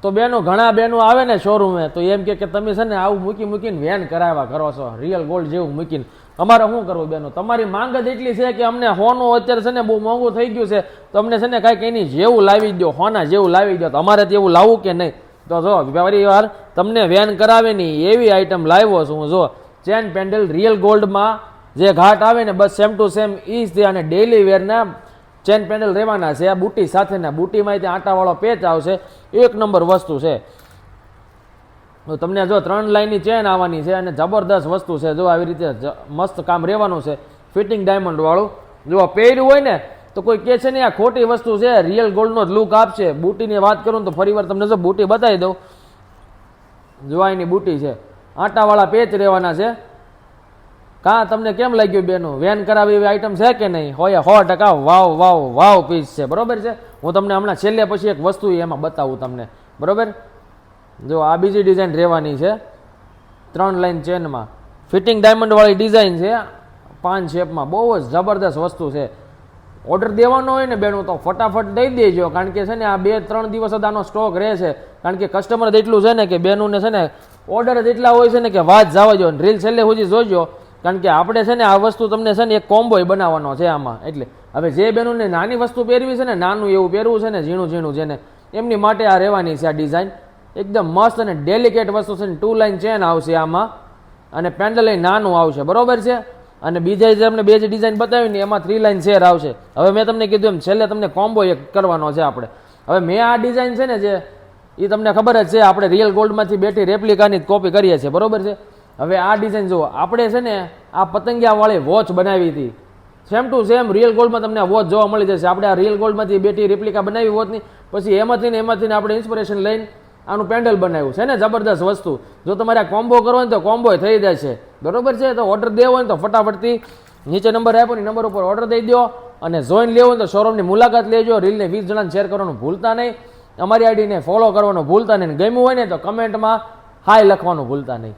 તો બેનો ઘણા બેનો આવે ને શોરૂમે તો એમ કે તમે છે ને આવું મૂકીને વેન કરાવ્યા કરો છો રિયલ ગોલ્ડ જેવું મૂકીને. અમારે શું કરવું બેનો, તમારી માંગ જ એટલી છે કે અમને હોનું અત્યારે છે ને બહુ મોંઘું થઈ ગયું છે, તો અમને છે ને કાંઈક એની જેવું લાવી દો, હોના જેવું લાવી દો. અમારે એવું લાવવું કે નહીં? તો જો ફરી વાર તમને વેન કરાવે નહીં એવી આઈટમ લાવ્યો છું હું. જો ચેન પેન્ડલ રિયલ ગોલ્ડમાં જે ઘાટ આવે ને બસ સેમ ટુ સેમ ઈ જ છે, અને ડેઇલી વેરના ચેન પેન્ડલ રહેવાના છે. આ બુટી સાથેના બુટીમાં ત્યાં આટાવાળો પેચ આવશે, એક નંબર વસ્તુ છે. તમને જો 3 લાઈનની ચેન આવવાની છે અને જબરદસ્ત વસ્તુ છે. જો આવી રીતે મસ્ત કામ રહેવાનું છે, ફિટિંગ ડાયમંડ વાળું. જો પહેર્યું હોય ને તો કોઈ કહે છે ને આ ખોટી વસ્તુ છે, રિયલ ગોલ્ડનો જ લુક આપશે. બુટીની વાત કરું તો ફરી વાર તમને જો બુટી બતાવી દઉં. જો એની બુટી છે, આટાવાળા પેચ રહેવાના છે. કાં તમને કેમ લાગ્યું બેનું? વેન કરાવી એવી આઈટમ છે કે નહીં? હોય 100%. વાવ વાવ વાવ પીસ છે, બરોબર છે. હું તમને હમણાં છેલ્લે પછી એક વસ્તુ એમાં બતાવું તમને, બરોબર. જો આ બીજી ડિઝાઇન રહેવાની છે, 3 લાઈન ચેનમાં ફિટિંગ ડાયમંડ વાળી ડિઝાઇન છે, 5 શેપમાં. બહુ જ જબરદસ્ત વસ્તુ છે. ઓર્ડર દેવાનો હોય ને બેનું તો ફટાફટ દઈ દેજો, કારણ કે છે ને આ 2-3 દિવસ જ આનો સ્ટોક રહે છે. કારણ કે કસ્ટમર એટલું છે ને કે બેનુંને છે ને ઓર્ડર જ એટલા હોય છે ને કે વાત જવા જો. રીલ છેલ્લે સુધી જોજો, કારણ કે આપણે છે ને આ વસ્તુ તમને છે ને એક કોમ્બોય બનાવવાનો છે આમાં. એટલે હવે જે બેનુંને નાની વસ્તુ પહેરવી છે ને, નાનું એવું પહેરવું છે ને, ઝીણું છે ને, એમની માટે આ રહેવાની છે આ ડિઝાઇન. એકદમ મસ્ત અને ડેલિકેટ વસ્તુ છે ને. 2 લાઈન ચેન આવશે આમાં અને પેન્ડલ નાનું આવશે, બરોબર છે. અને બીજા જે તમને બે જે ડિઝાઇન બતાવી ને એમાં 3 લાઈન શેર આવશે. હવે મેં તમને કીધું એમ છેલ્લે તમને કોમ્બો એક કરવાનો છે આપણે. હવે મેં આ ડિઝાઇન છે ને જે એ તમને ખબર જ છે, આપણે રિયલ ગોલ્ડમાંથી બેઠી રેપ્લિકાની કોપી કરીએ છીએ, બરોબર છે. હવે આ ડિઝાઇન જુઓ, આપણે છે ને આ પતંગિયાવાળી વોચ બનાવી હતી, સેમ ટુ સેમ રિયલ ગોલ્ડમાં તમને આ વોચ જોવા મળી જશે. આપણે આ રિયલ ગોલ્ડમાંથી બેઠી રેપ્લિકા બનાવી વોચની, પછી એમાંથી ને આપણે ઇન્સ્પિરેશન લઈને આનું પેન્ડલ બનાવ્યું છે ને. જબરદસ્ત વસ્તુ. જો તમારે આ કોમ્બો કરવો હોય તો કોમ્બો થઈ જાય છે, બરોબર છે. તો ઓર્ડર દેવો હોય તો ફટાફટથી નીચે નંબર આપ્યો ને નંબર ઉપર ઓર્ડર દઈ દો, અને જોઈન લેવો હોય તો શોરૂમની મુલાકાત લેજો. રીલને 20 જણાને શેર કરવાનું ભૂલતા નહીં, અમારી આઈડીને ફોલો કરવાનું ભૂલતા નહીં. ગમ્યું હોય ને તો કમેન્ટમાં હાય લખવાનું ભૂલતા નહીં.